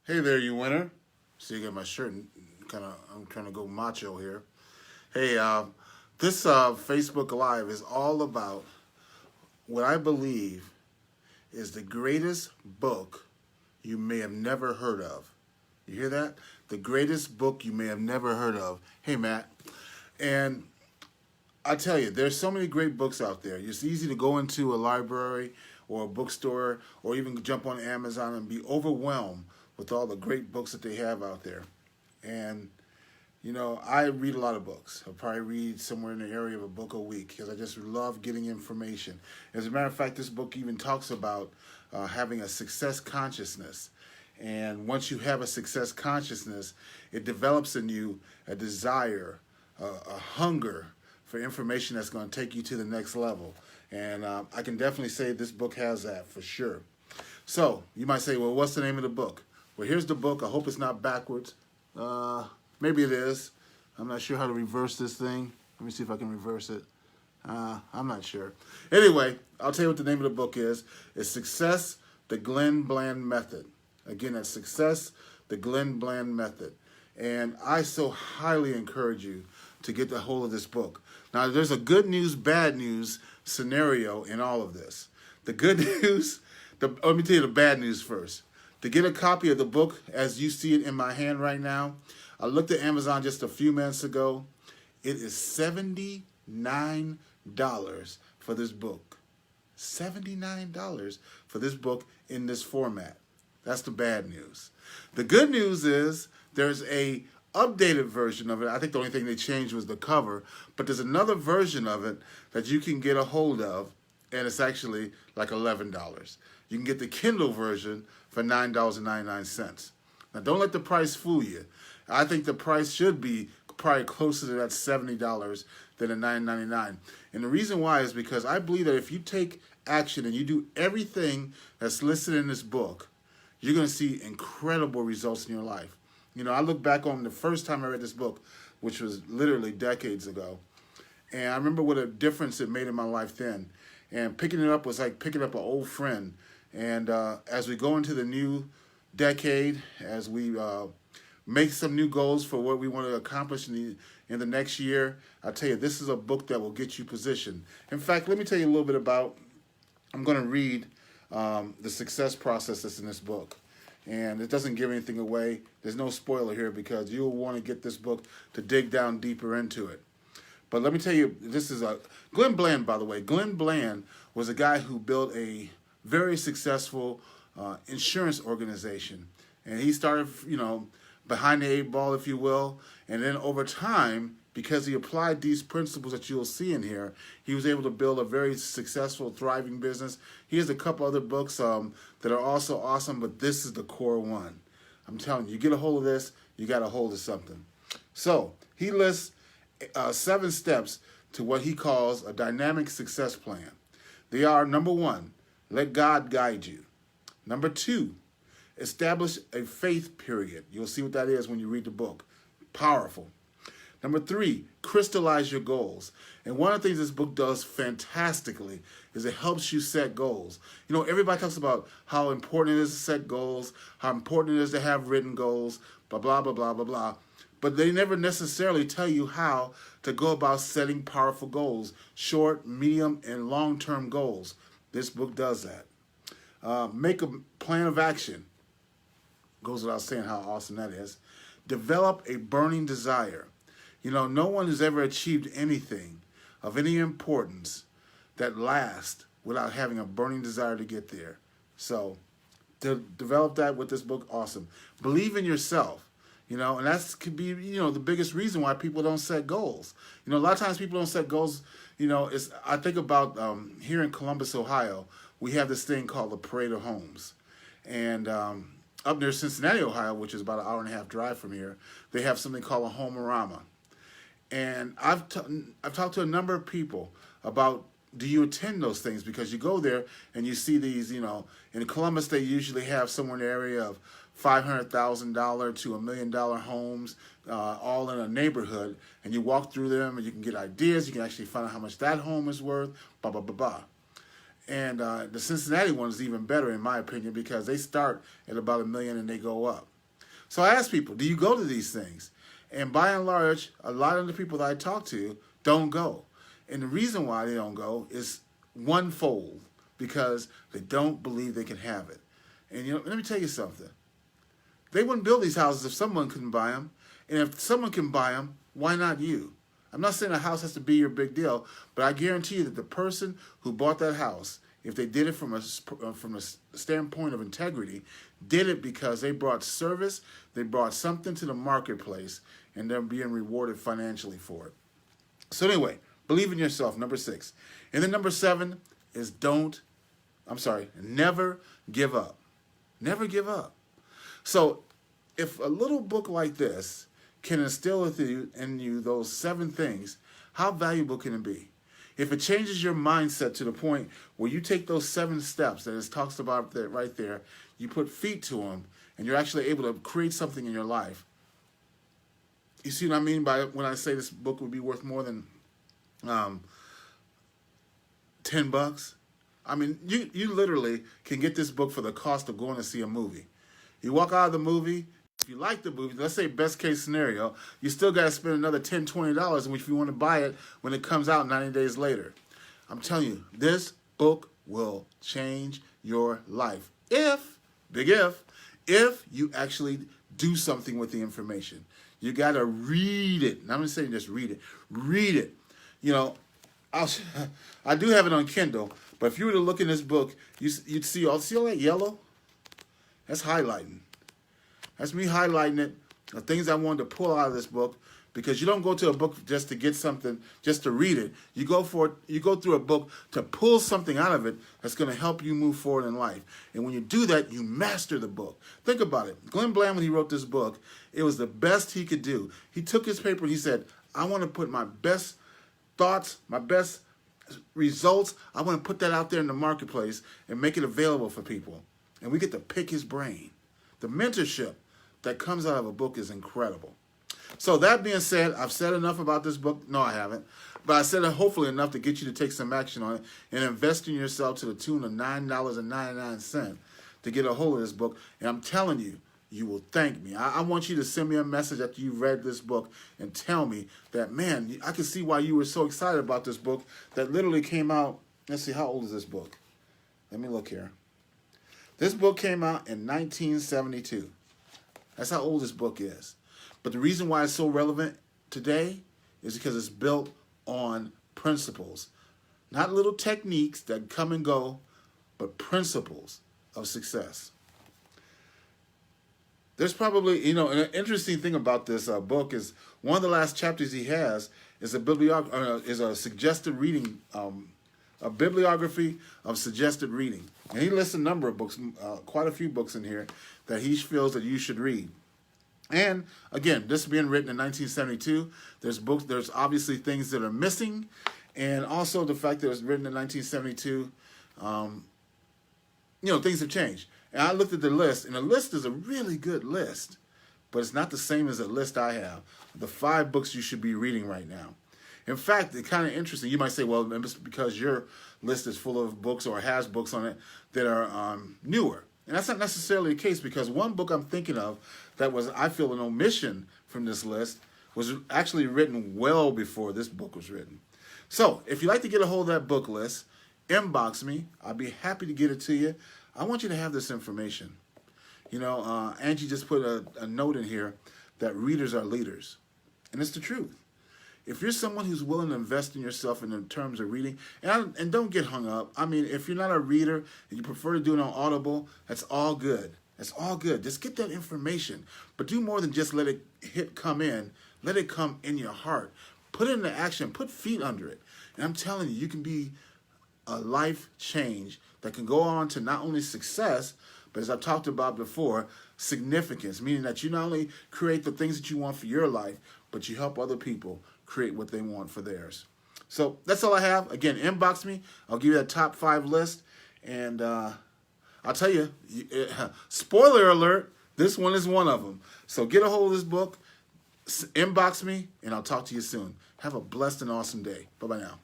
Hey there, you winner. See, you got my shirt. And I'm trying to go macho here. Hey, this Facebook Live is all about what I believe is the greatest book you may have never heard of. You hear that? The greatest book you may have never heard of. Hey, Matt. And I tell you, there's so many great books out there. It's easy to go into a library or a bookstore or even jump on Amazon and be overwhelmed with all the great books that they have out there. And, I read a lot of books. I'll probably read somewhere in the area of a book a week because I just love getting information. As a matter of fact, this book even talks about having a success consciousness. And once you have a success consciousness, it develops in you a desire, a hunger for information that's going to take you to the next level. And I can definitely say this book has that for sure. So you might say, well, what's the name of the book? Well, here's the book. I hope it's not backwards. Maybe it is. I'm not sure how to reverse this thing. Let me see if I can reverse it. I'm not sure. Anyway, I'll tell you what the name of the book is. It's Success, the Glenn Bland Method. Again, that's Success, the Glenn Bland Method. And I so highly encourage you to get a hold of this book. Now, there's a good news, bad news scenario in all of this. The good news, let me tell you the bad news first. To get a copy of the book as you see it in my hand right now, I looked at Amazon just a few minutes ago. It is $79 for this book. $79 for this book in this format. That's the bad news. The good news is there's a updated version of it. I think the only thing they changed was the cover, but there's another version of it that you can get a hold of, and it's actually like $11. You can get the Kindle version for $9.99. Now, don't let the price fool you. I think the price should be probably closer to that $70 than the $9.99. And the reason why is because I believe that if you take action and you do everything that's listed in this book, you're going to see incredible results in your life. I look back on the first time I read this book, which was literally decades ago, and I remember what a difference it made in my life then. And picking it up was like picking up an old friend. And as we go into the new decade, as we make some new goals for what we want to accomplish in the next year, I tell you, this is a book that will get you positioned. In fact, let me tell you a little bit about, I'm going to read the success process that's in this book. And it doesn't give anything away. There's no spoiler here because you'll want to get this book to dig down deeper into it. But let me tell you, this is Glenn Bland, by the way. Glenn Bland was a guy who built a very successful insurance organization. And he started, behind the eight ball, if you will. And then over time, because he applied these principles that you'll see in here, he was able to build a very successful, thriving business. He has a couple other books that are also awesome, but this is the core one. I'm telling you, you get a hold of this, you got a hold of something. So he lists 7 steps to what he calls a dynamic success plan. They are, number 1, let God guide you. Number 2, establish a faith period. You'll see what that is when you read the book. Powerful. Number 3, crystallize your goals. And one of the things this book does fantastically is it helps you set goals. Everybody talks about how important it is to set goals, how important it is to have written goals, blah, blah, blah, blah, blah, blah. But they never necessarily tell you how to go about setting powerful goals, short, medium, and long-term goals. This book does that. Make a plan of action. Goes without saying how awesome that is. Develop a burning desire. No one has ever achieved anything of any importance that lasts without having a burning desire to get there. So, to develop that with this book, awesome. Believe in yourself. And that could be, the biggest reason why people don't set goals. A lot of times people don't set goals. I think about here in Columbus, Ohio, we have this thing called the Parade of Homes. And up near Cincinnati, Ohio, which is about an hour and a half drive from here, they have something called a Home-orama. And I've talked to a number of people about, do you attend those things? Because you go there and you see these, in Columbus they usually have somewhere in the area of $500,000 to $1 million homes, all in a neighborhood. And you walk through them and you can get ideas. You can actually find out how much that home is worth, blah, blah, blah, blah. And the Cincinnati one is even better, in my opinion, because they start at about $1 million and they go up. So I ask people, do you go to these things? And by and large, a lot of the people that I talk to don't go. And the reason why they don't go is onefold, because they don't believe they can have it. And let me tell you something. They wouldn't build these houses if someone couldn't buy them. And if someone can buy them, why not you? I'm not saying a house has to be your big deal, but I guarantee you that the person who bought that house, if they did it from a standpoint of integrity, did it because they brought service, they brought something to the marketplace, and they're being rewarded financially for it. So anyway, believe in yourself, number 6. And then number 7 is never give up. Never give up. So if a little book like this can instill in you those 7 things, how valuable can it be? If it changes your mindset to the point where you take those 7 steps that it talks about right there, you put feet to them, and you're actually able to create something in your life. You see what I mean by when I say this book would be worth more than $10? I mean, you literally can get this book for the cost of going to see a movie. You walk out of the movie, if you like the movie, let's say best case scenario, you still got to spend another $10, $20, which if you want to buy it when it comes out 90 days later. I'm telling you, this book will change your life. Big if you actually do something with the information. You got to read it. And I'm not saying just read it. Read it. I do have it on Kindle, but if you were to look in this book, you'd see all that yellow? That's highlighting. That's me highlighting it, the things I wanted to pull out of this book, because you don't go to a book just to get something, just to read it. You go through a book to pull something out of it that's going to help you move forward in life. And when you do that, you master the book. Think about it. Glenn Bland, when he wrote this book, it was the best he could do. He took his paper and he said, I want to put my best thoughts, my best results, I want to put that out there in the marketplace and make it available for people. And we get to pick his brain. The mentorship that comes out of a book is incredible. So that being said, I've said enough about this book. No, I haven't. But I said it hopefully enough to get you to take some action on it and invest in yourself to the tune of $9.99 to get a hold of this book. And I'm telling you, you will thank me. I want you to send me a message after you've read this book and tell me that, man, I can see why you were so excited about this book that literally came out. Let's see, how old is this book? Let me look here. This book came out in 1972. That's how old this book is. But the reason why it's so relevant today is because it's built on principles. Not little techniques that come and go, but principles of success. There's probably, an interesting thing about this book is one of the last chapters he has is a suggested reading, a bibliography of suggested reading. And he lists a number of books, quite a few books in here that he feels that you should read. And again, this being written in 1972, there's obviously things that are missing, and also the fact that it was written in 1972, things have changed. And I looked at the list, and the list is a really good list, but it's not the same as the list I have. The 5 books you should be reading right now. In fact, it's kind of interesting. You might say, well, it's because your list is full of books or has books on it that are newer. And that's not necessarily the case, because one book I'm thinking of that was, I feel, an omission from this list was actually written well before this book was written. So if you'd like to get a hold of that book list, inbox me. I'll be happy to get it to you. I want you to have this information. Angie just put a note in here that readers are leaders. And it's the truth. If you're someone who's willing to invest in yourself in terms of reading, and don't get hung up. I mean, if you're not a reader and you prefer to do it on Audible, that's all good. That's all good. Just get that information. But do more than just let it come in. Let it come in your heart. Put it into action. Put feet under it. And I'm telling you, you can be a life change that can go on to not only success, but as I've talked about before, significance, meaning that you not only create the things that you want for your life, but you help other people create what they want for theirs. So that's all I have. Again, inbox me. I'll give you that top 5 list. And I'll tell you, spoiler alert, this one is one of them. So get a hold of this book, inbox me, and I'll talk to you soon. Have a blessed and awesome day. Bye-bye now.